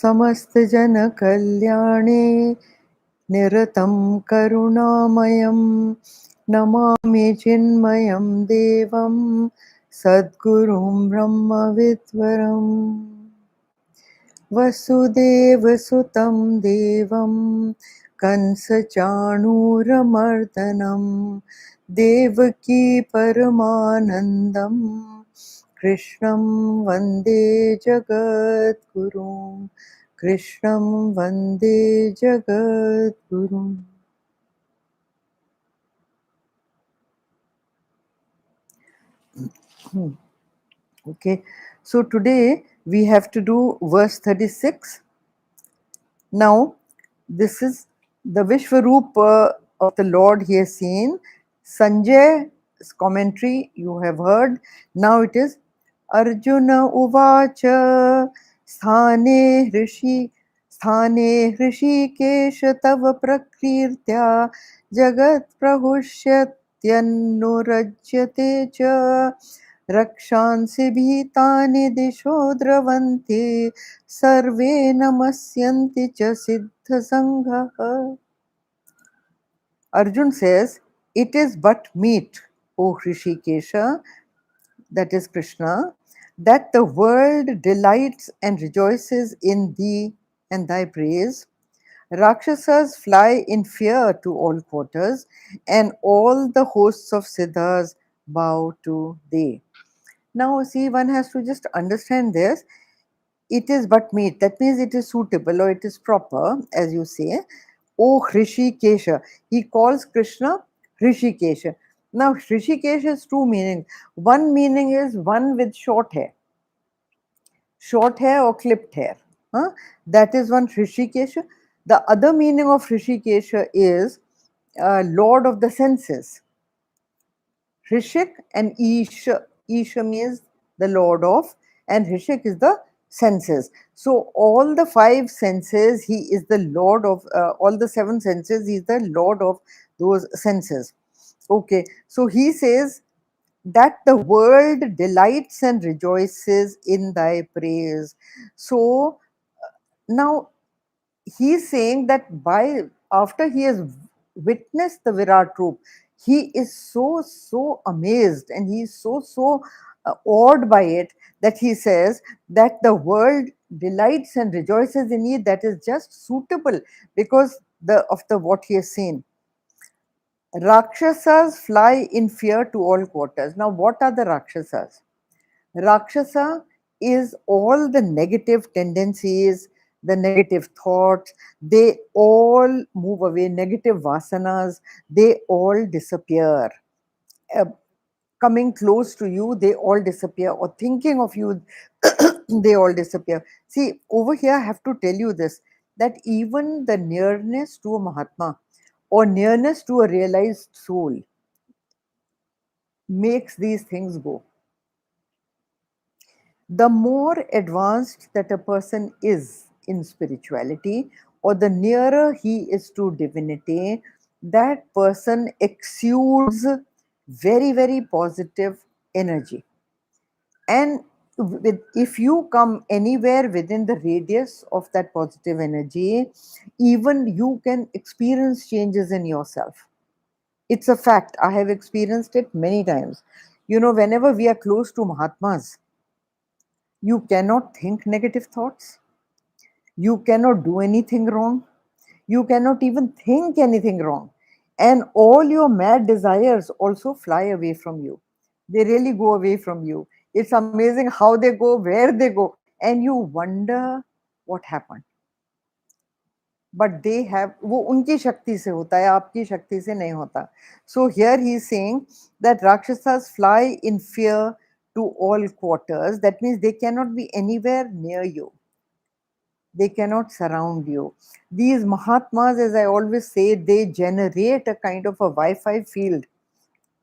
समस्त जन कल्याणे निरतं करुणामयं नमामि चिन्मयं देवं सद्गुरुं ब्रह्मविद्वरम् वसुदेवसुतं देवं कंसचाणूरमर्दनं देवकी परमानन्दं कृष्णं वन्दे जगद्गुरुं कृष्णं वन्दे जगद्गुरुम्. Okay, so today we have to do verse 36. Now, this is the Vishwarupa of the Lord he has seen. Sanjay's commentary you have heard. Now it is Arjuna Uvacha Sthane Hrishikesha Tava Prakirtya Jagat Prahushyatyannurajyate cha Rakshansi Bhitani Disho Dravanti Sarve Namasyanti cha Siddha Sangha. Arjun says, it is but meet, O Hrishikesha, that is Krishna, that the world delights and rejoices in thee and thy praise. Rakshasas fly in fear to all quarters, and all the hosts of Siddhas bow to thee. Now, see, one has to just understand this. It is but meet. That means it is suitable or it is proper, as you say. O Hrishikesha. He calls Krishna Hrishikesha. Now, Hrishikesha has two meanings. One meaning is one with short hair or clipped hair. Huh? That is one Hrishikesha. The other meaning of Hrishikesha is Lord of the senses. Hrishik and Isha. Isha means the Lord of, and Hrishik is the senses. So all the five senses, he is the Lord of, all the seven senses, he is the Lord of those senses. Okay, so he says that the world delights and rejoices in thy praise. So now he's saying that by after he has witnessed the Virat Roop, he is so amazed and he is so awed by it that he says that the world delights and rejoices in it. That is just suitable because of the what he has seen. Rakshasas fly in fear to all quarters. Now, what are the Rakshasas? Rakshasa is all the negative tendencies, the negative thoughts, they all move away. Negative vasanas, they all disappear. Uh, Coming close to you, they all disappear, or thinking of you, they all disappear. See, over here, I have to tell you this, that even the nearness to a Mahatma or nearness to a realized soul makes these things go. The more advanced that a person is in spirituality, or the nearer he is to divinity, that person exudes very positive energy. And if you come anywhere within the radius of that positive energy, even you can experience changes in yourself. It's a fact. I have experienced it many times. You know, whenever we are close to Mahatmas, you cannot think negative thoughts. You cannot do anything wrong. You cannot even think anything wrong. And all your mad desires also fly away from you. They really go away from you. It's amazing how they go, where they go. And you wonder what happened. But they have, वो उनकी शक्ति से होता है, आपकी शक्ति से नहीं होता. So here he is saying that Rakshasas fly in fear to all quarters. That means they cannot be anywhere near you. They cannot surround you. These Mahatmas, as I always say, they generate a kind of a Wi-Fi field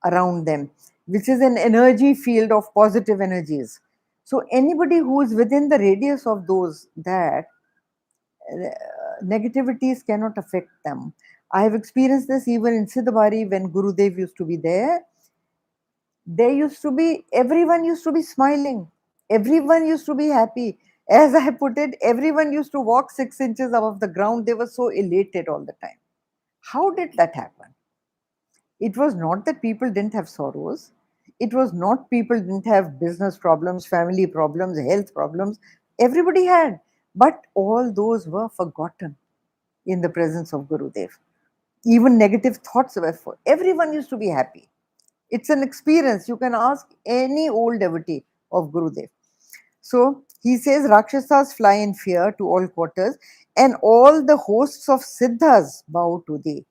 around them, which is an energy field of positive energies. So anybody who is within the radius of those, that negativities cannot affect them. I have experienced this even in Sidhbari when Gurudev used to be there. there used to be, everyone used to be smiling, everyone used to be happy. As I put it, everyone used to walk 6 inches above the ground. They were so elated all the time. How did that happen? It was not that people didn't have sorrows. It was not people didn't have business problems, family problems, health problems. Everybody had. But all those were forgotten in the presence of Gurudev. Even negative thoughts were for everyone used to be happy. It's an experience. You can ask any old devotee of Gurudev. So he says Rakshasas fly in fear to all quarters, and all the hosts of Siddhas bow to thee.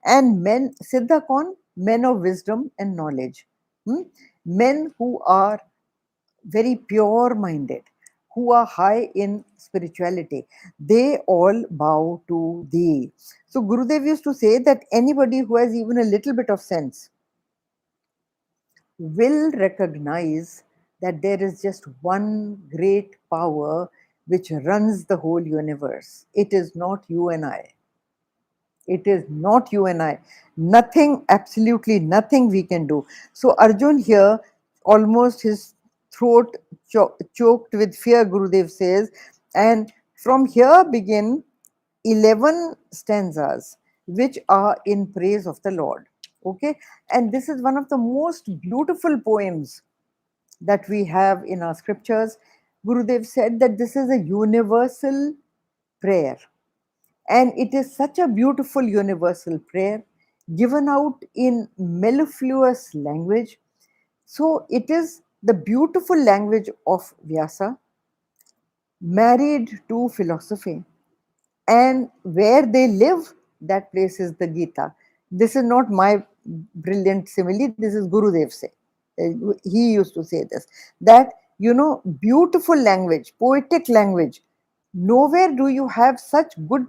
And men, Siddha kaun? Men of wisdom and knowledge. Hmm? Men who are very pure minded, who are high in spirituality, they all bow to thee. So Gurudev used to say that anybody who has even a little bit of sense will recognize that there is just one great power which runs the whole universe. It is not you and I. It is not you and I. Nothing, absolutely nothing we can do. So Arjun here, almost his throat choked with fear, Gurudev says, and from here begin 11 stanzas which are in praise of the Lord. Okay, and this is one of the most beautiful poems that we have in our scriptures. Gurudev said that this is a universal prayer, and it is such a beautiful universal prayer given out in mellifluous language. So it is the beautiful language of Vyasa married to philosophy, and where they live, that place is the Geeta. This is not my brilliant simile, this is Gurudev say. He used to say this, that, beautiful language, poetic language. Nowhere do you have such good,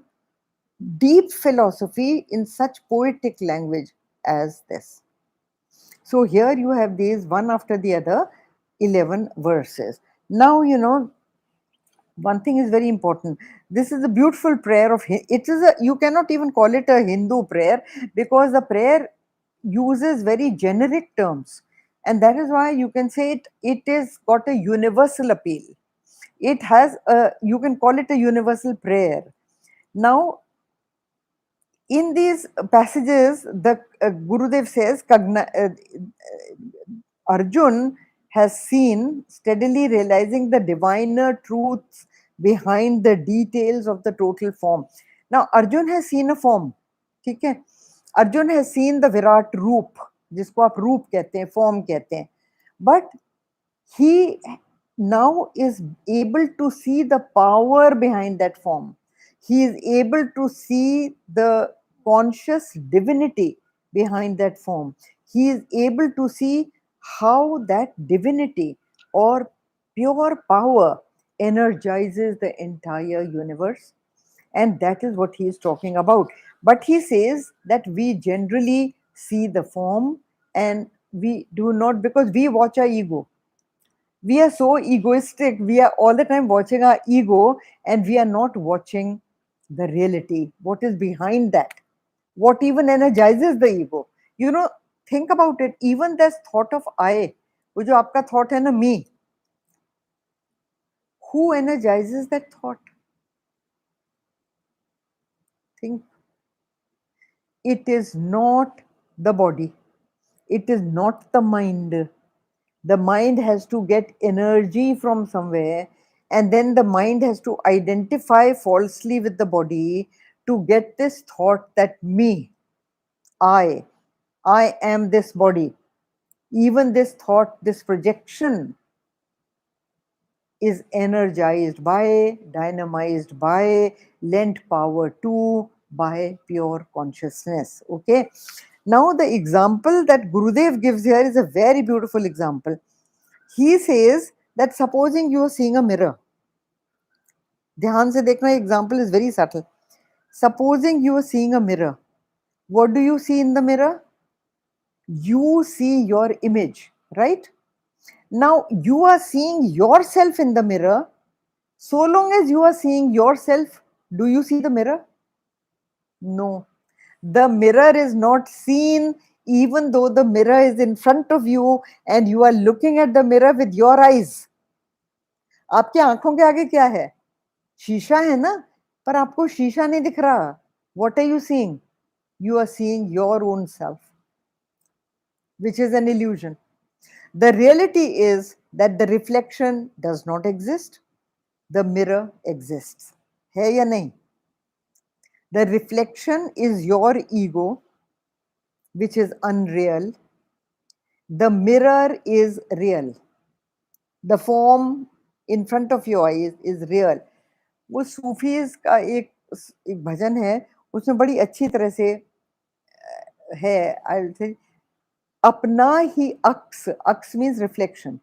deep philosophy in such poetic language as this. So here you have these one after the other 11 verses. Now, one thing is very important. This is a beautiful prayer of, it is a, you cannot even call it a Hindu prayer, because the prayer uses very generic terms, and that is why you can say it is got a universal appeal. It has a, you can call it a universal prayer. Now, in these passages, the Gurudev says, Arjun has seen, steadily realizing the diviner truths behind the details of the total form. Now, Arjun has seen a form. ठीक है? Arjun has seen the Virat Roop, जिसको आप रूप कहते हैं, form कहते हैं. But he now is able to see the power behind that form. He is able to see the conscious divinity behind that form. He is able to see how that divinity or pure power energizes the entire universe. And that is what he is talking about. But he says that we generally see the form, and we do not, because we watch our ego. We are so egoistic. We are all the time watching our ego, and we are not watching the reality, what is behind that, what even energizes the ego. Think about it. Even this thought of I, wo jo aapka thought hai na, me, who energizes that thought? Think. It is not the body, it is not the mind. The mind has to get energy from somewhere, and then the mind has to identify falsely with the body to get this thought that me, I, I am this body. Even this thought, this projection is energized by, dynamized by, lent power to, by pure consciousness. Okay. Now, the example that Gurudev gives here is a very beautiful example. He says that supposing you are seeing a mirror, ध्यान से देखना, example is very subtle. Supposing you are seeing a mirror, what do you see in the mirror? You see your image, right? Now you are seeing yourself in the mirror. So long as you are seeing yourself, do you see the mirror? No. The mirror is not seen even though the mirror is in front of you and you are looking at the mirror with your eyes. आपके आंखों के आगे क्या है? शीशा है ना, पर आपको शीशा नहीं दिख रहा. What are you seeing? You are seeing your own self, which is an illusion. The reality is that the reflection does not exist. The mirror exists. है या नहीं? The reflection is your ego, which is unreal. The mirror is real. The form in front of your eyes is real. वो Sufis का एक भजन है, उसमें बड़ी अच्छी तरह से है, आई से अपना ही अक्स, अक्स मीन्स रिफ्लेक्शन,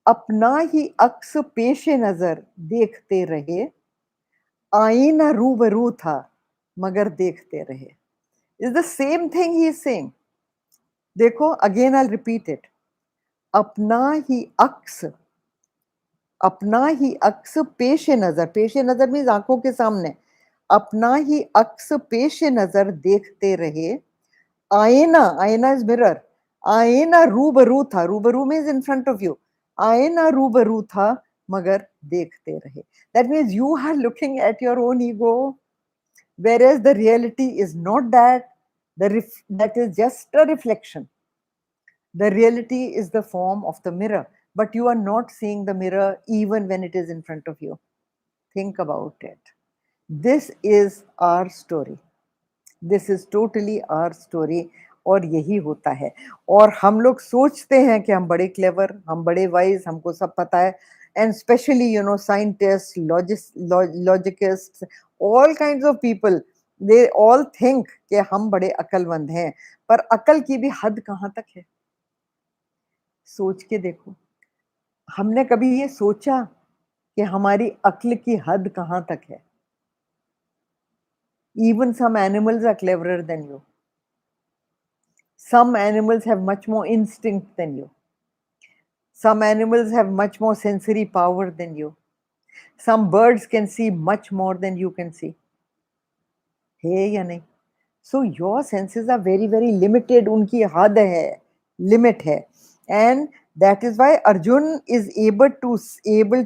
अपना ही अक्स पेशे नजर देखते रहे, आईना रूबरू था मगर देखते रहे. Is the same thing he is saying. देखो, अगेन आई रिपीट इट. अपना ही अक्स, अपना ही अक्स पेशे नजर मीन्स आंखों के सामने, अपना ही अक्स पेशे नजर देखते रहे, आईना, आईना इज मिरर, आईना रूबरू था, रूबरू means in front of you, आईना रूबरू था मगर देखते रहे. That means you are looking at your own ego, whereas the reality is not that. That is just a reflection. The reality is the form of the mirror, but you are not seeing the mirror even when it is in front of you. Think about it. This is our story. This is totally our story. और यही होता है. और हम लोग सोचते हैं कि हम बड़े क्लेवर, हम बड़े वाइज, हमको सब पता है. And especially, you know, scientists, logicists, all kinds of people, they all think कि हम बड़े अक्लमंद हैं. पर अकल की भी हद कहाँ तक है? सोच के देखो. हमने कभी ये सोचा कि हमारी अक्ल की हद कहाँ तक है? Even some animals are cleverer than you. Some animals have much more instinct than you. Some animals have much more sensory power than you. Some birds can see much more than you can see. Hey या नहीं? So your senses are very, very limited. उनकी हद है, limit है. And that is why Arjun is able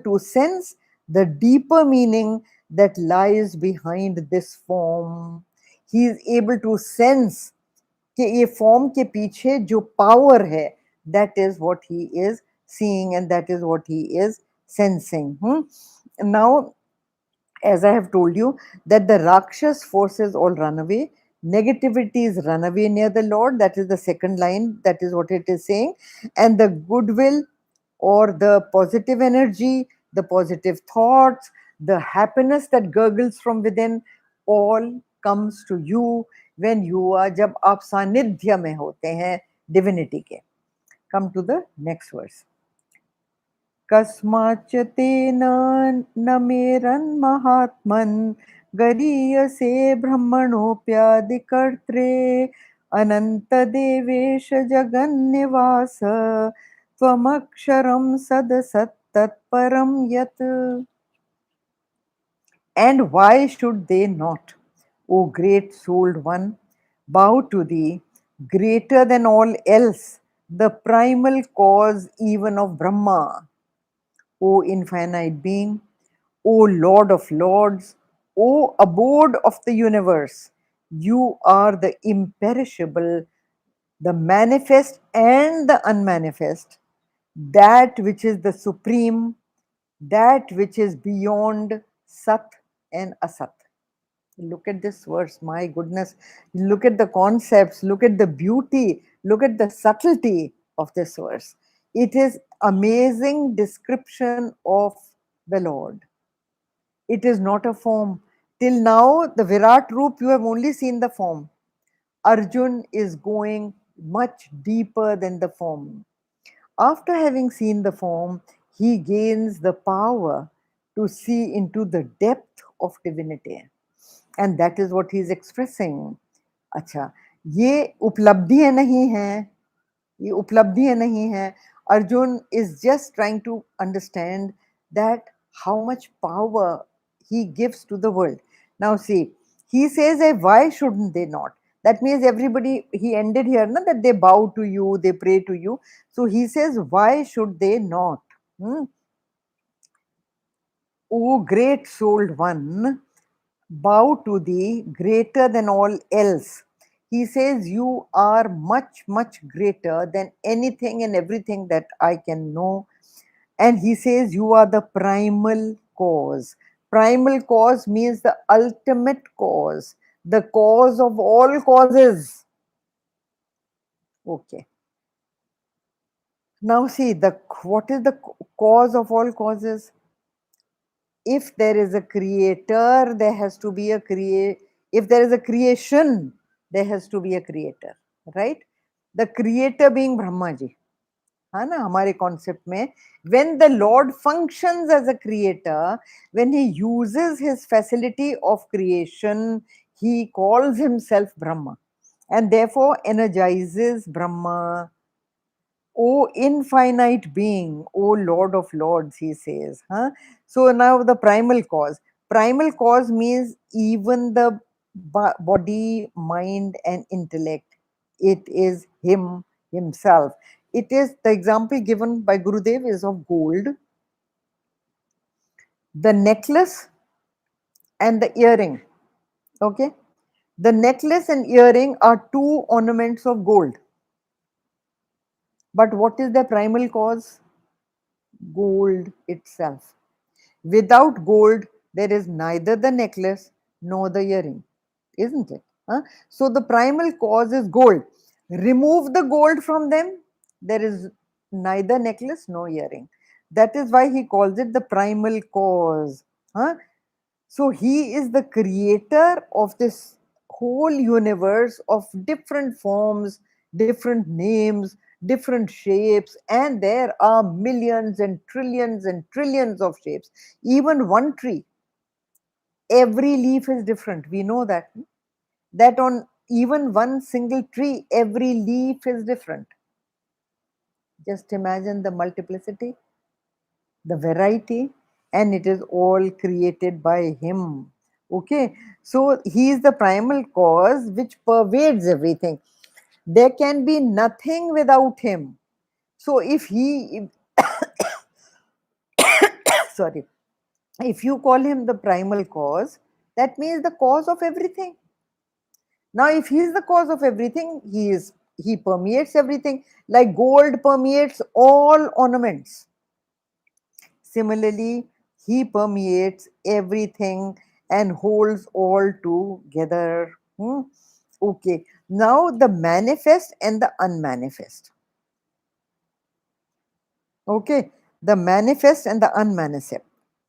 to sense the deeper meaning that lies behind this form. He is able to sense कि ये form के पीछे जो power है, that is what he is seeing and that is what he is sensing. Now, as I have told you, that the Rakshas forces all run away. Negativities run away near the Lord. That is the second line. That is what it is saying. And the goodwill or the positive energy, the positive thoughts, the happiness that gurgles from within, all comes to you when you are, जब आप सानिध्य में होते हैं divinity के. Come to the next verse. कस्माच्च तेन न मेरन्महात्मन् गरीयसे ब्रह्मणोऽप्यादिकर्त्रे अनन्तदेवेश जगन्निवास त्वमक्षरं सदसत्तत्परं यत्. And why should they not, O great souled one, bow to thee, greater than all else, the primal cause even of Brahma? O infinite being, O Lord of lords, O abode of the universe, you are the imperishable, the manifest and the unmanifest, that which is the supreme, that which is beyond Sat and Asat. Look at this verse, my goodness. Look at the concepts, look at the beauty, look at the subtlety of this verse. It is amazing description of the Lord. It is not a form. Till now, the Virat Roop, you have only seen the form. Arjun is going much deeper than the form. After having seen the form, he gains the power to see into the depth of divinity. And that is what he is expressing. अच्छा, ये उपलब्धियां नहीं हैं, ये उपलब्धियां नहीं हैं. Arjun is just trying to understand that how much power he gives to the world. Now see, he says, why shouldn't they not? That means everybody, he ended here, na, that they bow to you, they pray to you. So he says, why should they not? Hmm? O great souled one, bow to thee greater than all else. He says, you are much, much greater than anything and everything that I can know. And he says, you are the primal cause. Primal cause means the ultimate cause, the cause of all causes. Okay. Now see, what is the cause of all causes? If there is a creator, there has to be a if there is a creation, there has to be a creator, right? The creator being Brahma ji, है ना हमारे concept में. When the Lord functions as a creator, when he uses his facility of creation, he calls himself Brahma and therefore energizes Brahma. O infinite being, O Lord of Lords, he says. Huh? So now the primal cause. Primal cause means even the body, mind, and intellect. It is him, himself. It is the example given by Gurudev is of gold, the necklace, and the earring. Okay. The necklace and earring are two ornaments of gold. But what is the primal cause? Gold itself. Without gold, there is neither the necklace nor the earring, isn't it? Huh? So the primal cause is gold. Remove the gold from them, there is neither necklace nor earring. That is why he calls it the primal cause. Huh? So he is the creator of this whole universe of different forms, different names, different shapes, and there are millions and trillions of shapes. Even one tree, every leaf is different. We know that. That on even one single tree, every leaf is different. Just imagine the multiplicity, the variety, and it is all created by him. Okay, so he is the primal cause which pervades everything. There can be nothing without him. So if he sorry, if you call him the primal cause, that means the cause of everything. Now if he is the cause of everything, he permeates everything, like gold permeates all ornaments. Similarly, he permeates everything and holds all together. Okay, now the manifest and the unmanifest. Okay, the manifest and the unmanifest.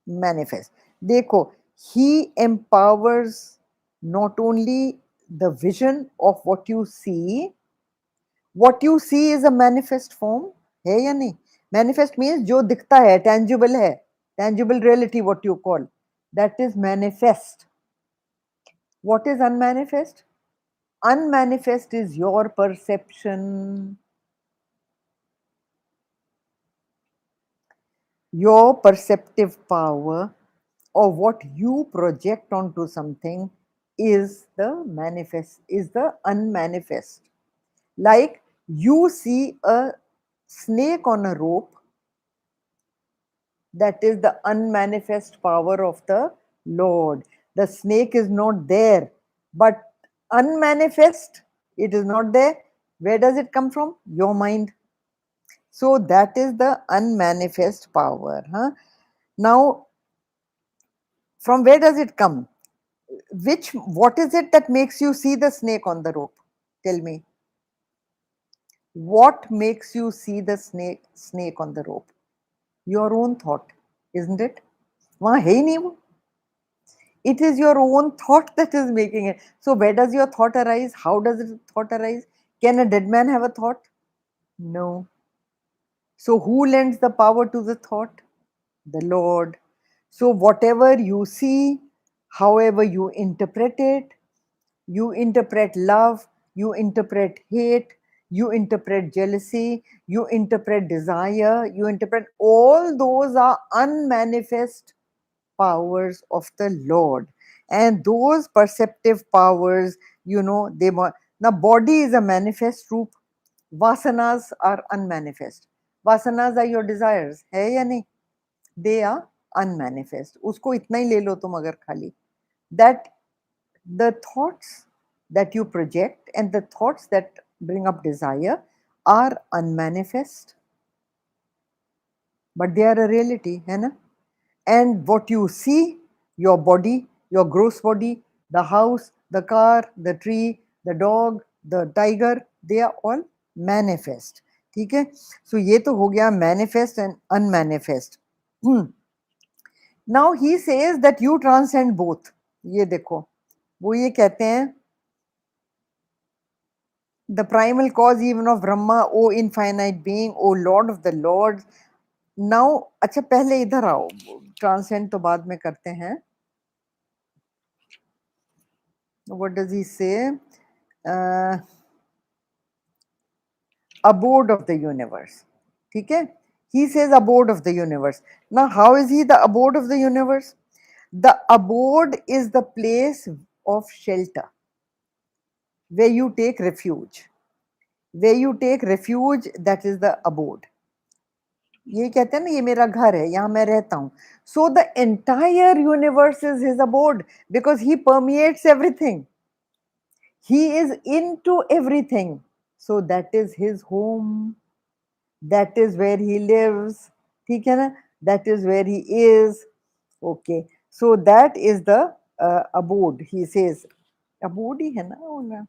Manifest. Dekho, he empowers not only the vision of what you see is a manifest form, है या नहीं? Manifest means जो दिखता है, tangible है, tangible reality, what you call, that is manifest. What is unmanifest? Unmanifest is your perception. Your perceptive power or what you project onto something is the manifest, is the unmanifest. Like you see a snake on a rope, that is the unmanifest power of the Lord. The snake is not there, but unmanifest, it is not there. Where does it come from? Your mind. So that is the unmanifest power. Huh? Now, from where does it come? What is it that makes you see the snake on the rope? Tell me. What makes you see the snake on the rope? Your own thought, isn't it? वहाँ है ही नहीं वो. It is your own thought that is making it. So where does your thought arise? How does the thought arise? Can a dead man have a thought? No. So who lends the power to the thought? The Lord. So whatever you see, however you interpret love, you interpret hate, you interpret jealousy, you interpret desire, you interpret, all those are unmanifest powers of the Lord. And those perceptive powers, Now, body is a manifest roop. Vasanas are unmanifest. Vasanas are your desires. है या नहीं? They are unmanifest. उसको इतना ही ले लो तुम अगर खाली. That the thoughts that you project and the thoughts that bring up desire are unmanifest, but they are a reality, है ना? And what you see, your body, your gross body, the house, the car, the tree, the dog, the tiger, they are all manifest. ठीक है? So ये तो हो गया manifest and unmanifest. Now he says that you transcend both. ये देखो, वो ये कहते हैं, the primal cause even of Brahma, O infinite being, O Lord of the Lords. Now, अच्छा पहले इधर आओ, ट्रांसेंड तो बाद में करते हैं. What does he say? Abode of the universe. ठीक है? He says abode of the universe. Now, how is he the abode of the universe? The abode is the place of shelter, where you take refuge. Where you take refuge, that is the abode. ये कहते हैं ना, ये मेरा घर है, यहाँ मैं रहता हूँ. So the entire universe is his abode because he permeates everything. He is into everything. So that is his home. That is where he lives. ठीक है ना? That is where he is. Okay. So that is the abode. He says, abode ही है ना?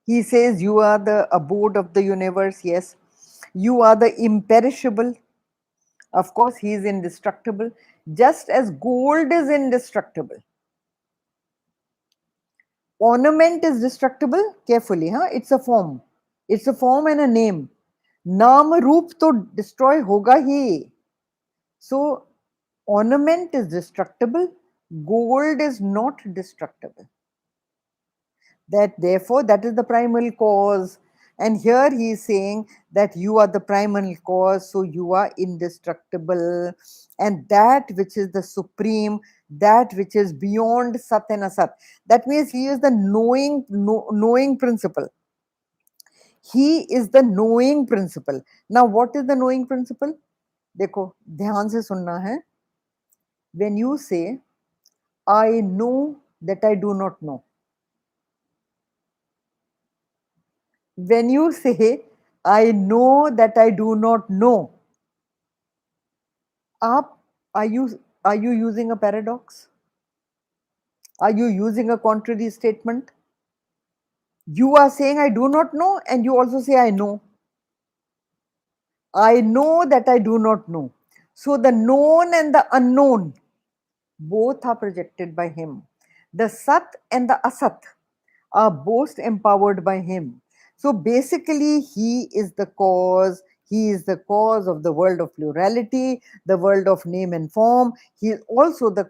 He says, you are the abode of the universe. Yes. You are the imperishable. Of course, he is indestructible, just as gold is indestructible. Ornament is destructible. Carefully, huh? It's a form. It's a form and a name. Naam roop to destroy hoga hi. So, ornament is destructible. Gold is not destructible. That therefore, that is the primal cause. And here he is saying that you are the primal cause, so you are indestructible. And that which is the supreme, that which is beyond Sat and Asat. That means he is the knowing principle. He is the knowing principle. Now, what is the knowing principle? देखो, ध्यान से सुनना है. When you say, I know that I do not know. When you say, I know that I do not know, are you using a paradox? Are you using a contrary statement? You are saying, I do not know, and you also say, I know. I know that I do not know. So the known and the unknown, both are projected by him. The Sat and the Asat are both empowered by him. So basically, he is the cause. He is the cause of the world of plurality, the world of name and form. He is also the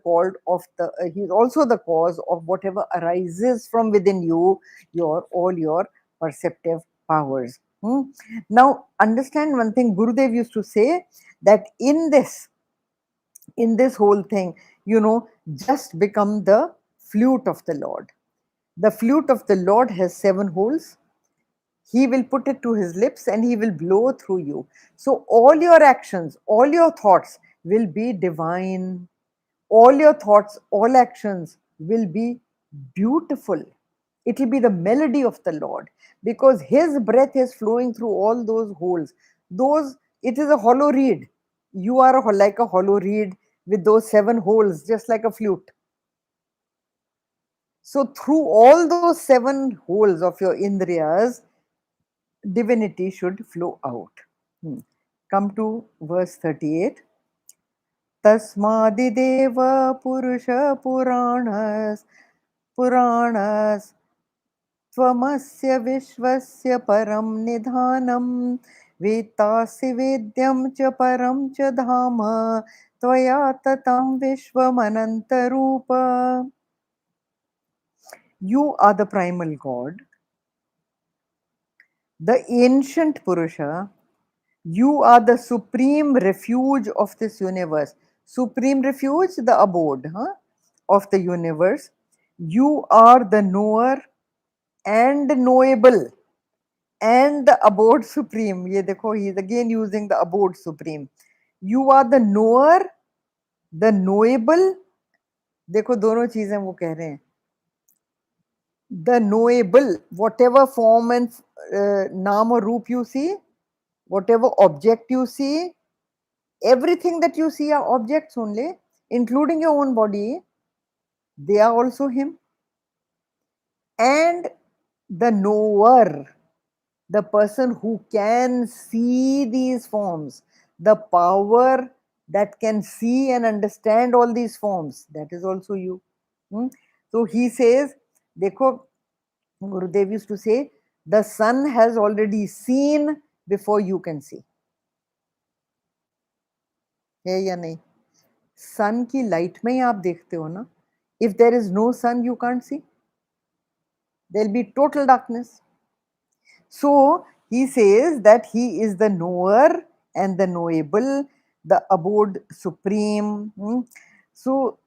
he is also the cause of whatever arises from within you, all your perceptive powers. Now, understand one thing. Gurudev used to say that in this whole thing, just become the flute of the Lord. The flute of the Lord has 7 holes. He will put it to his lips and he will blow through you. So all your actions, all your thoughts will be divine. All your thoughts, all actions will be beautiful. It will be the melody of the Lord because his breath is flowing through all those holes. It is a hollow reed. You are like a hollow reed with those 7 holes, just like a flute. So through all those 7 holes of your indriyas, divinity should flow out. Come to verse 38. Tasmadideva purusha puranas tvamasya vishvasya param nidhanam vetasi vedyam cha param cha dhama tvaya tatam vishvamanantarupa. You are the primal God, the ancient Purusha, You are the supreme refuge of this universe. Supreme refuge, the abode, huh, of the universe. You are the knower and knowable and the abode supreme. ये देखो, he is again using the abode supreme. You are the knower, the knowable. देखो दोनों चीजें वो कह रहे हैं. The knowable, whatever form and naam or roop you see, whatever object you see, everything that you see are objects only, including your own body. They are also him. And the knower, the person who can see these forms, the power that can see and understand all these forms, that is also you. So he says, देखो, Gurudev used to say, the sun has already seen before you can see. है या नहीं? सन की light में ही आप देखते हो ना. If there is no sun, you can't see. There will be total darkness. So he says that he is the knower and the knowable, the abode supreme. So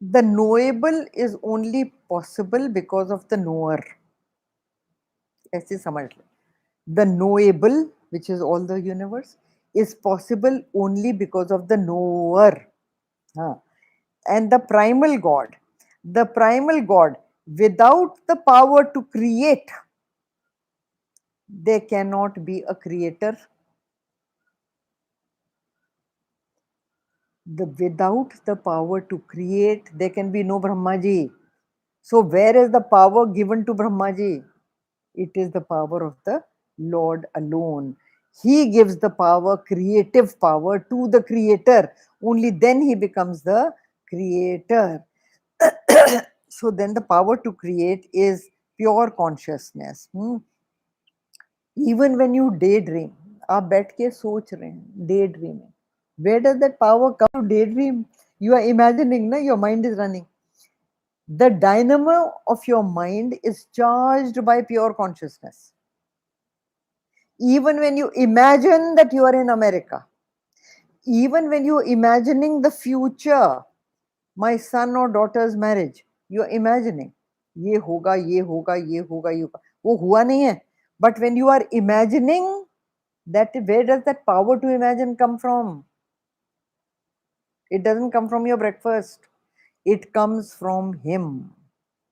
the knowable is only possible because of the knower. ऐसे समझ लो. The knowable, which is all the universe, is possible only because of the knower. And the primal God, without the power to create, there cannot be a creator. Without the power to create, there can be no Brahmaji. So where is the power given to Brahmaji? It is the power of the Lord alone. He gives the power, creative power, to the creator. Only then he becomes the creator. So then the power to create is pure consciousness. Even when you daydream, आप बैठ के सोच रहे हैं, daydreaming. Where does that power come to daydream? You are imagining, na? Your mind is running. The dynamo of your mind is charged by pure consciousness. Even when you imagine that you are in America, even when you are imagining the future, my son or daughter's marriage, you are imagining, ये होगा, ये होगा, ये होगा, ये होगा. वो हुआ नहीं है. But when you are imagining, that where does that power to imagine come from? It doesn't come from your breakfast. It comes from him.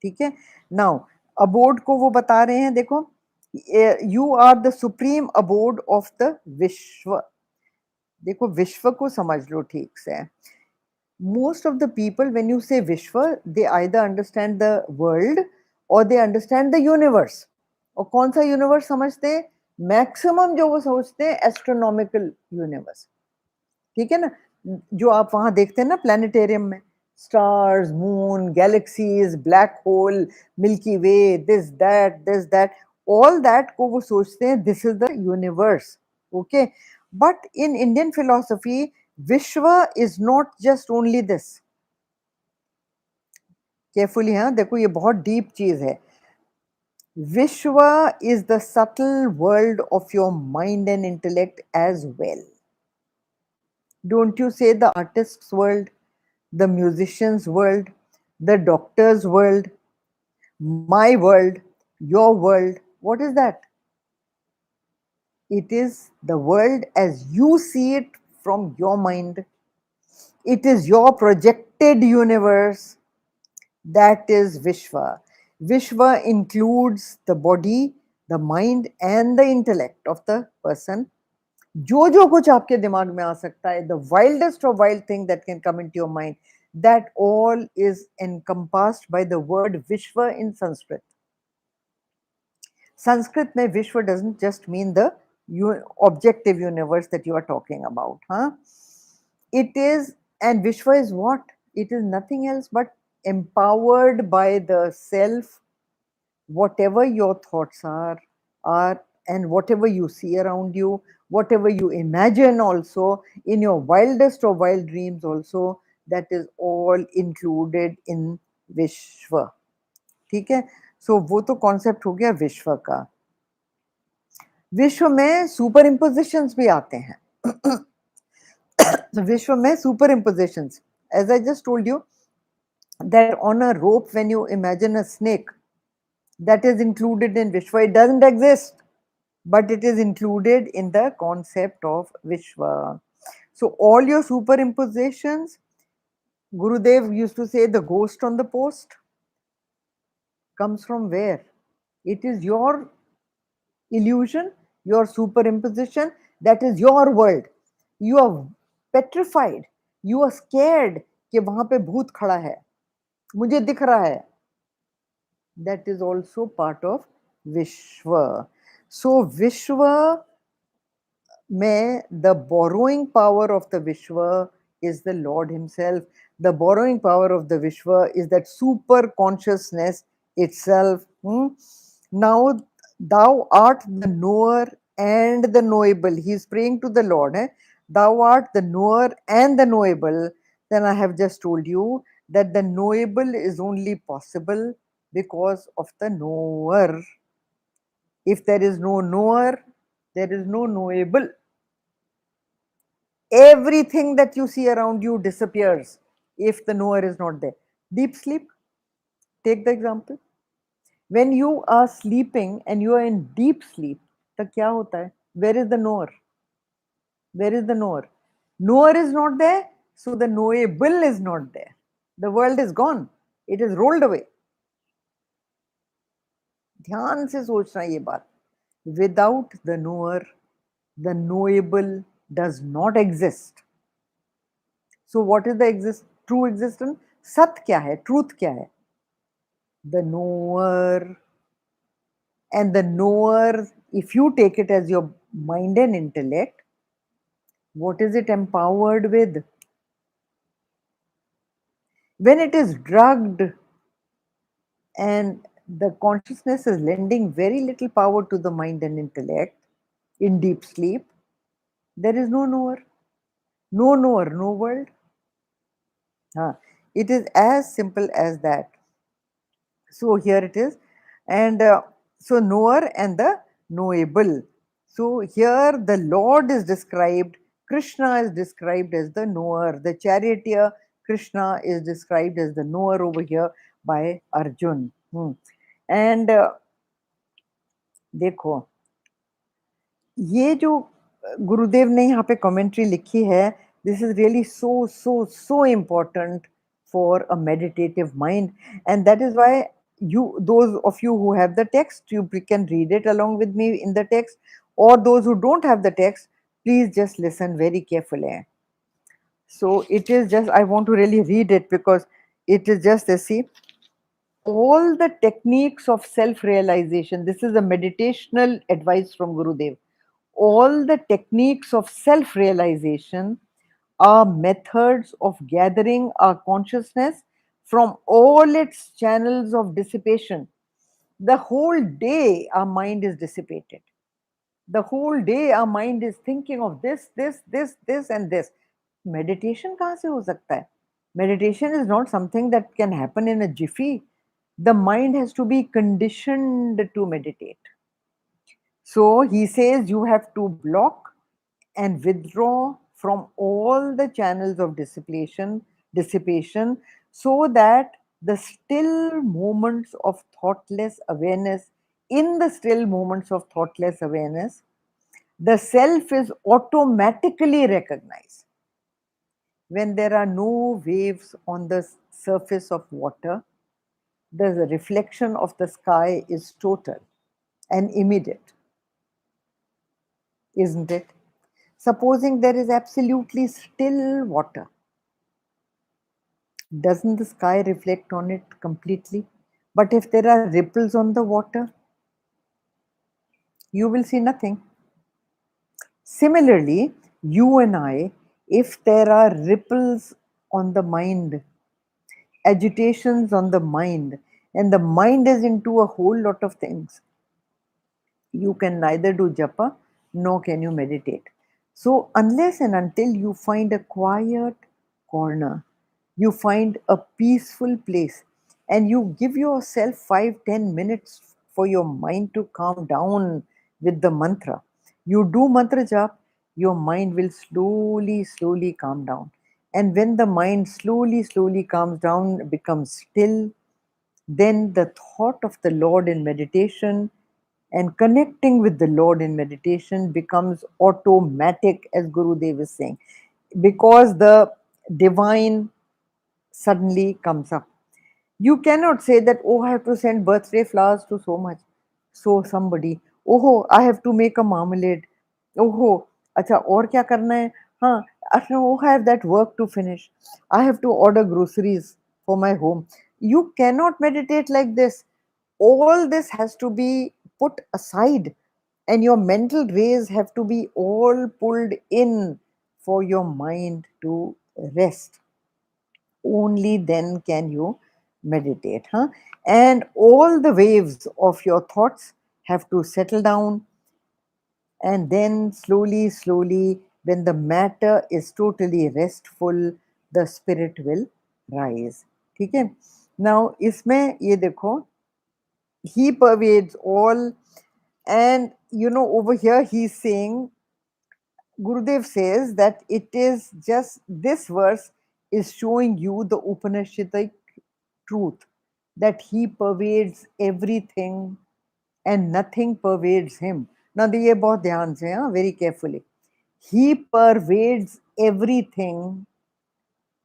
ठीक है. Now abode को वो बता रहे हैं. देखो, you are the supreme abode of the Vishwa. देखो विश्व को समझ लो ठीक से. Most of the people, when you say Vishwa, they either understand the world or they understand the universe. और कौन सा यूनिवर्स समझते हैं? मैक्सिमम जो वो सोचते हैं एस्ट्रोनॉमिकल यूनिवर्स. ठीक है ना. जो आप वहां देखते हैं ना प्लैनेटेरियम में, stars, moon, galaxies, black hole, milky way, this that, all that को वो सोचते हैं this is the universe. Okay. But in Indian philosophy, विश्व is not just only this. Carefully, हाँ देखो, ये बहुत डीप चीज है. Vishwa is the subtle world of your mind and intellect as well. Don't you say the artist's world, the musician's world, the doctor's world, my world, your world? What is that? It is the world as you see it from your mind. It is your projected universe. That is Vishwa. Vishwa includes the body, the mind, and the intellect of the person. जो कुछ आपके दिमाग में आ सकता है, the wildest of wild thing that can come into your mind, that all is encompassed by the word Vishwa in Sanskrit. Sanskrit mein Vishwa doesn't just mean the objective universe that you are talking about. It is, and Vishwa is what? It is nothing else but empowered by the self. Whatever your thoughts are, and whatever you see around you, whatever you imagine also, in your wildest of wild dreams also, that is all included in Vishwa. ठीक है. So वो तो concept हो गया विश्व का. विश्व में सुपर इम्पोजिशंस भी आते हैं. विश्व में super इम्पोजिशंस, as I just told you, that on a rope, when you imagine a snake, that is included in Vishwa. It doesn't exist, but it is included in the concept of Vishwa. So all your superimpositions, Gurudev used to say the ghost on the post comes from where? It is your illusion, your superimposition, that is your world. You are petrified, you are scared कि वहां पे भूत खड़ा है, मुझे दिख रहा है. That is also part of Vishwa. So Vishwa mein the borrowing power of the Vishwa is the Lord himself. The borrowing power of the Vishwa is that super consciousness itself. Now thou art the knower and the knowable. He is praying to the Lord. Thou art the knower and the knowable. Then I have just told you that the knowable is only possible because of the knower. If there is no knower, there is no knowable. Everything that you see around you disappears if the knower is not there. Deep sleep, take the example. When you are sleeping and you are in deep sleep, तो क्या होता है? Where is the knower? Where is the knower? Knower is not there, so the knowable is not there. The world is gone. It is rolled away. ध्यान से सोचना ये बात. Without the knower, the knowable does not exist. So what is the true existence? Sat क्या है? Truth क्या है? The knower. And the knower, if you take it as your mind and intellect, what is it empowered with? When it is drugged and the consciousness is lending very little power to the mind and intellect in deep sleep, there is no knower. No knower, no world. It is as simple as that. So here it is. And so knower and the knowable. So here the Lord is described, Krishna is described as the knower. The charioteer Krishna is described as the knower over here by Arjun. And देखो ये जो गुरुदेव ने यहाँ पे commentary लिखी है, this is really so important for a meditative mind, and that is why those of you who have the text, you can read it along with me in the text, or those who don't have the text, please just listen very carefully. So it is just, I want to really read it because it is just this. See, all the techniques of self-realization, this is a meditational advice from Gurudev. All the techniques of self-realization are methods of gathering our consciousness from all its channels of dissipation. The whole day our mind is dissipated. The whole day our mind is thinking of this and this. Meditation कहाँ से हो सकता है? Meditation is not something that can happen in a jiffy. The mind has to be conditioned to meditate. So he says you have to block and withdraw from all the channels of dissipation, so that the still moments of thoughtless awareness, in the still moments of thoughtless awareness, the self is automatically recognized. When there are no waves on the surface of water, the reflection of the sky is total and immediate, isn't it? Supposing there is absolutely still water, doesn't the sky reflect on it completely? But if there are ripples on the water, you will see nothing. Similarly, you and I, if there are ripples on the mind, agitations on the mind, and the mind is into a whole lot of things, you can neither do japa nor can you meditate. So, unless and until you find a quiet corner, you find a peaceful place, and you give yourself 5-10 minutes for your mind to calm down with the mantra, You do mantra jap, your mind will slowly calm down. And when the mind slowly calms down, becomes still, then the thought of the Lord in meditation and connecting with the Lord in meditation becomes automatic, as Guru Dev is saying, because the divine suddenly comes up. You cannot say that, oh, I have to send birthday flowers to so somebody. Oh, I have to make a marmalade. Oh, acha, और क्या करना है? हाँ, अच्छा, oh, I have that work to finish. I have to order groceries for my home. You cannot meditate like this. All this has to be put aside, and your mental rays have to be all pulled in for your mind to rest. Only then can you meditate, huh? And all the waves of your thoughts have to settle down, and then slowly, when the matter is totally restful, the spirit will rise. ठीक है? Now इसमें ये देखो, he pervades all, and over here he's saying, Gurudev says that it is just this verse is showing you the Upanishadic truth, that he pervades everything and nothing pervades him. Now, ये बहुत ध्यान से, very carefully. He pervades everything,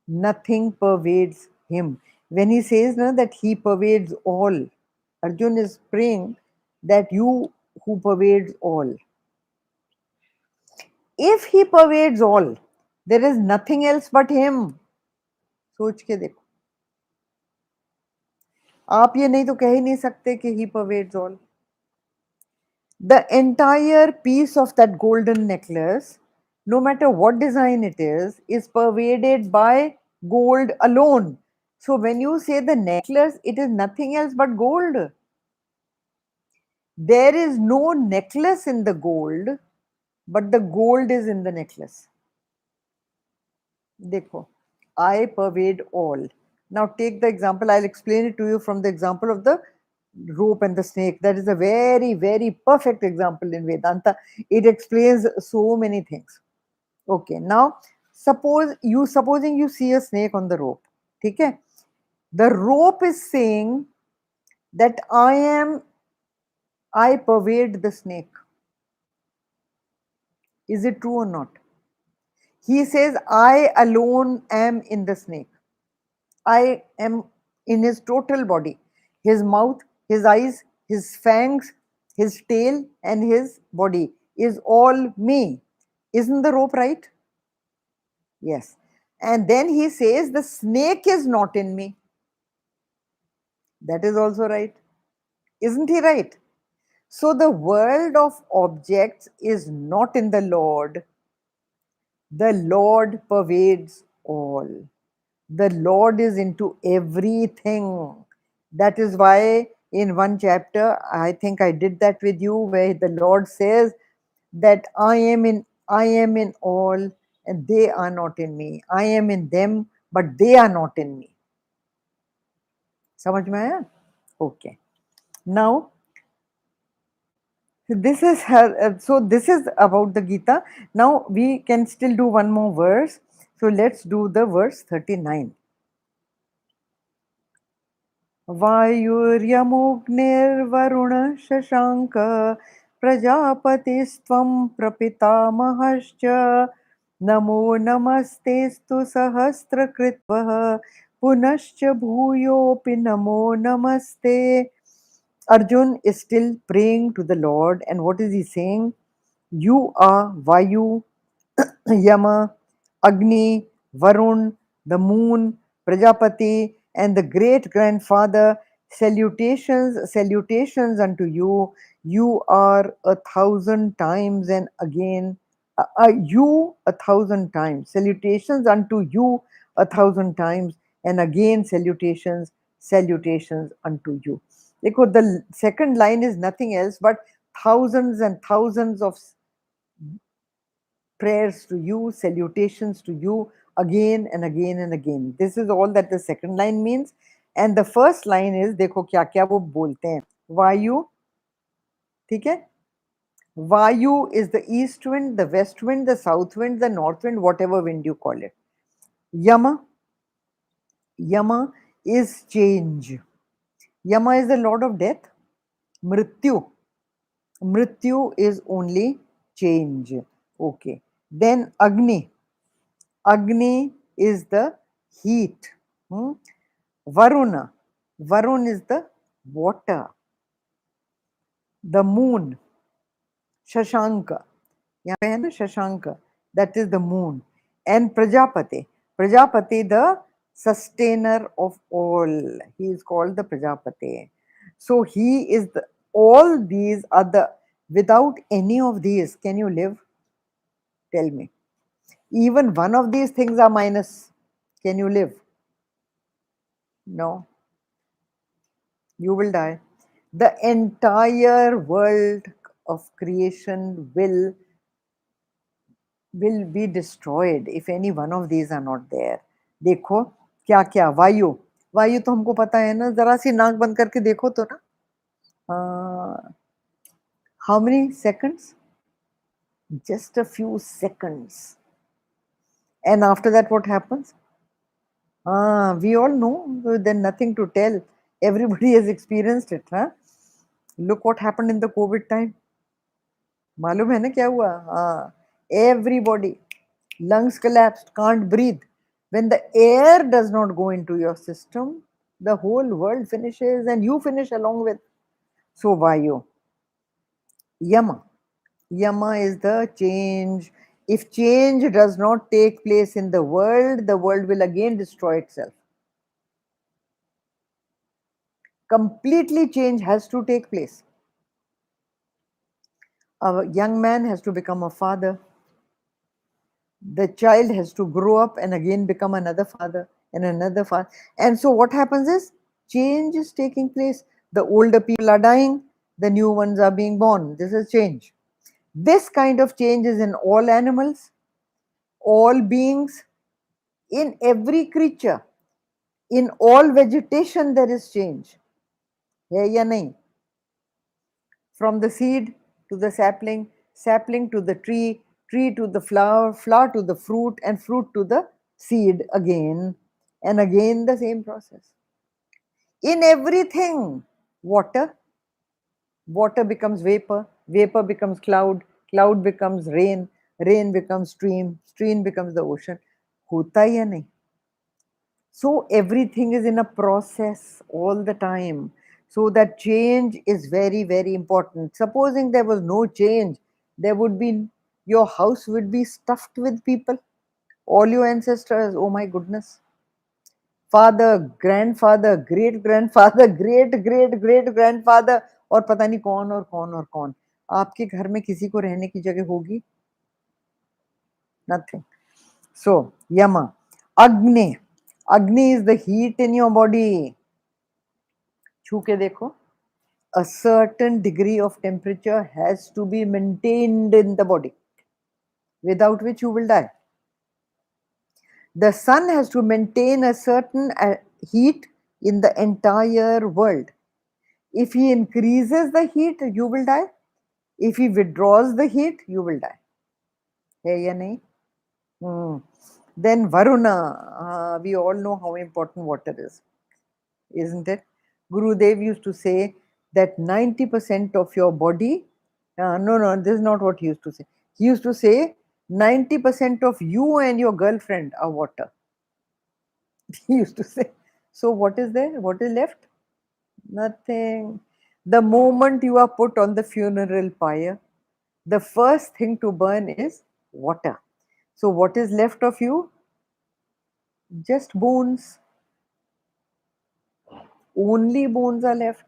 nothing pervades him. When he says that he pervades all, Arjun is praying that you who pervades all. If he pervades all, there is nothing else but him. सोच के देखो, आप ये नहीं तो कह ही नहीं सकते कि he pervades all. The entire piece of that golden necklace, no matter what design it is pervaded by gold alone. So when you say the necklace, it is nothing else but gold. There is no necklace in the gold, but the gold is in the necklace. Dekho, I pervade all. Now take the example, I'll explain it to you from the example of the rope and the snake. That is a very perfect example in Vedanta. It explains so many things. Okay, now supposing you see a snake on the rope. Okay? The rope is saying that I pervade the snake. Is it true or not? He says, I alone am in the snake. I am in his total body, his mouth, his eyes, his fangs, his tail, and his body is all me. Isn't the rope right? Yes. And then he says, the snake is not in me. That is also right. Isn't he right? So the world of objects is not in the Lord. The Lord pervades all. The Lord is into everything. That is why in one chapter, I think I did that with you, where the Lord says that I am in all and they are not in me. I am in them, but they are not in me. समझ में आया? Okay. Now, this is her. So this is about the Gita. Now we can still do one more verse. So let's do the verse 39. वायुर्यमुग्निर्वरुणः Shashank प्रजापतिस्त्वं प्रपितामहश्च नमो नमस्तेस्तु सहस्रकृत्वः पुनश्च भूयोऽपि नमो नमस्ते. Arjun is still praying to the Lord, and what is he saying? You are Vayu, Yama, Agni, Varun, the moon, Prajapati, and the great grandfather. Salutations unto you. You are 1,000 times and again. You 1,000 times. Salutations unto you 1,000 times, and again salutations unto you. Because the second line is nothing else but thousands and thousands of prayers to you, salutations to you again and again and again. This is all that the second line means. And the first line is, देखो क्या क्या वो बोलते हैं. Vayu, ठीक है? Vayu is the east wind, the west wind, the south wind, the north wind, whatever wind you call it. Yama, Yama is change. Yama is the lord of death. Mrityu, Mrityu is only change. Okay. Then Agni, Agni is the heat. Hmm? Varuna, Varun is the water. The moon, Shashanka, यहाँ पे है ना Shashank, that is the moon. And Prajapati, Prajapati the sustainer of all, he is called the Prajapati. So he is the, all these are the, without any of these can you live? Tell me, even one of these things are minus, can you live? No, you will die. The entire world of creation will be destroyed if any one of these are not there. देखो क्या क्या, वायु, वायु तो हमको पता है ना, जरा सी नाक बंद करके देखो तो ना. How many seconds? Just a few seconds. And after that what happens? We all know, then nothing to tell. Everybody has experienced it. Huh? Look what happened in the COVID time. मालूम है ना क्या हुआ? Everybody, lungs collapsed, can't breathe. When the air does not go into your system, the whole world finishes and you finish along with. So Vayu, Yama. Yama is the change. If change does not take place in the world will again destroy itself. Completely change has to take place. A young man has to become a father. The child has to grow up and again become another father and another father. And so what happens is change is taking place. The older people are dying, the new ones are being born. This is change. This kind of change is in all animals, all beings, in every creature, in all vegetation there is change. है या नहीं? From the seed to the sapling, sapling to the tree, tree to the flower, flower to the fruit, and fruit to the seed again, and again the same process. In everything, water, water becomes vapor, vapor becomes cloud, cloud becomes rain, rain becomes stream, stream becomes the ocean. होता या नहीं? So everything is in a process all the time. So that change is very, very important. Supposing there was no change, there would be, your house would be stuffed with people. All your ancestors, oh my goodness. Father, grandfather, great grandfather, great great great grandfather, और पता नहीं कौन और कौन और कौन. आपके घर में किसी को रहने की जगह होगी? Nothing. So, Yama. Agni. Agni is the heat in your body. छू के देखो. A certain degree of temperature has to be maintained in the body, without which you will die. The sun has to maintain a certain heat in the entire world. If he increases the heat, you will die. If he withdraws the heat, you will die. है या नहीं? Then Varuna, we all know how important water is, isn't it? Gurudev used to say that 90% of your body, no, this is not what he used to say. He used to say 90% of you and your girlfriend are water. He used to say. So what is there? What is left? Nothing. The moment you are put on the funeral pyre, the first thing to burn is water. So what is left of you? Just bones. Only bones are left.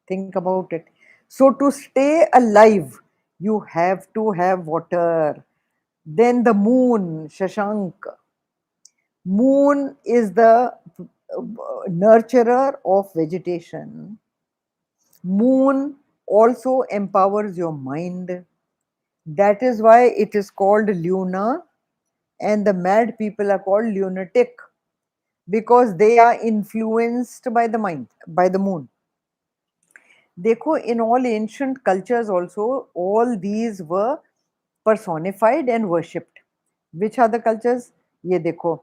Think about it. So to stay alive, you have to have water. Then the moon, Shashank. Moon is the nurturer of vegetation. Moon also empowers your mind. That is why it is called Luna, and the mad people are called lunatic, because they are influenced by the mind, by the moon. देखो, in all ancient cultures also, all these were personified and worshipped. Which are the cultures? ये देखो,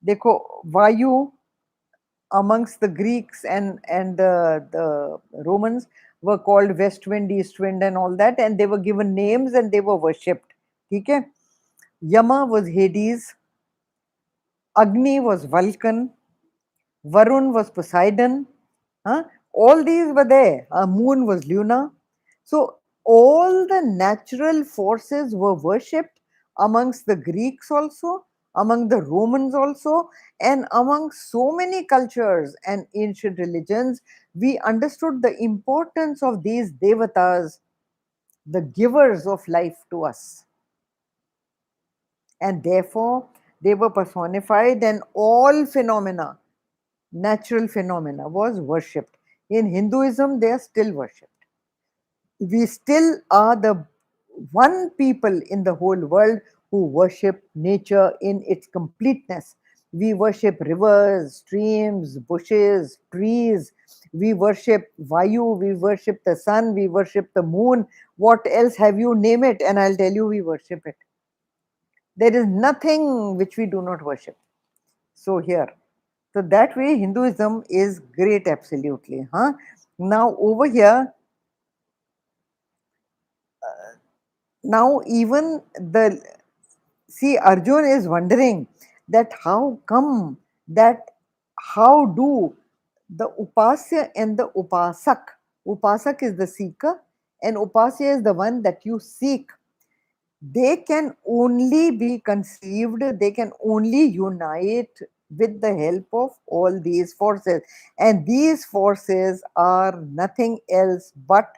देखो, वायु amongst the Greeks and the Romans were called west wind, east wind, and all that, and they were given names and they were worshipped. ठीक है? Yama was Hades, Agni was Vulcan, Varun was Poseidon. Huh? All these were there. Moon was Luna. So all the natural forces were worshipped amongst the Greeks also, among the Romans also, and among so many cultures and ancient religions. We understood the importance of these devatas, the givers of life to us. And therefore, they were personified, and all phenomena, natural phenomena, was worshipped. In Hinduism, they are still worshipped. We still are the one people in the whole world who worship nature in its completeness. We worship rivers, streams, bushes, trees. We worship Vayu, we worship the sun, we worship the moon. What else have you? Name it, and I'll tell you we worship it. There is nothing which we do not worship. So here, so that way Hinduism is great, absolutely. Huh? Now over here, now even the, see, Arjun is wondering that how come, that how do the upasya and the upasak is the seeker and upasya is the one that you seek, they can only be conceived, they can only unite with the help of all these forces. And these forces are nothing else but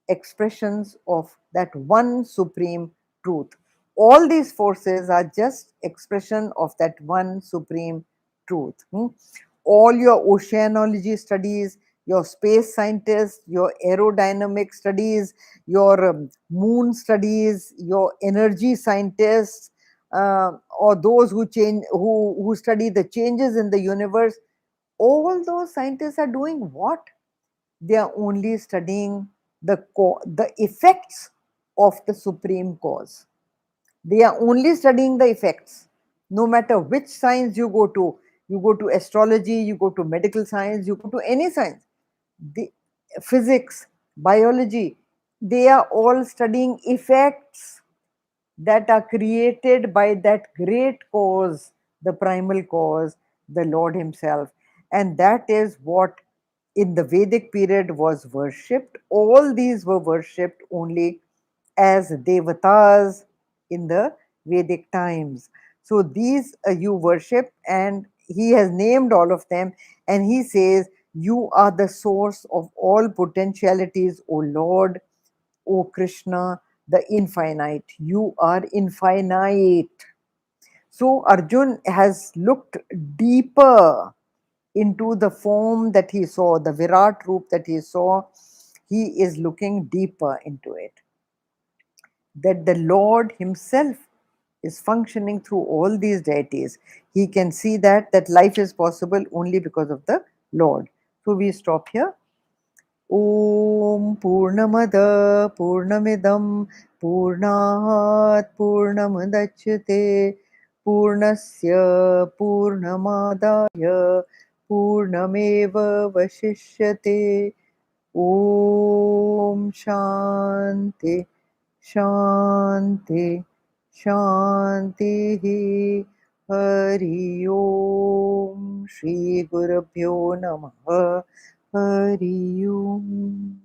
expressions of that one supreme truth. All these forces are just expression of that one supreme truth. All your oceanology studies, your space scientists, your aerodynamic studies, your moon studies, your energy scientists, or those who change, who study the changes in the universe, all those scientists are doing what? They are only studying the effects of the supreme cause. They are only studying the effects. No matter which science you go to astrology, you go to medical science, you go to any science, the physics, biology, they are all studying effects that are created by that great cause, the primal cause, the Lord Himself. And that is what in the Vedic period was worshipped. All these were worshipped only as devatas in the Vedic times. So these you worship, and he has named all of them, and he says, "You are the source of all potentialities, O Lord, O Krishna, the infinite. You are infinite." So Arjun has looked deeper into the form that he saw, the Virat Roop that he saw. He is looking deeper into it. That the Lord Himself is functioning through all these deities. He can see that life is possible only because of the Lord. So we stop here. Om Purnamada Purnamidam Purnat Purnamudachyate Purnasya Purnamadaya Purnameva Vashishyate. Om Shanti Shanti Shanti. Hari Om. Shri Gurubhyo Namaha. Hari Om.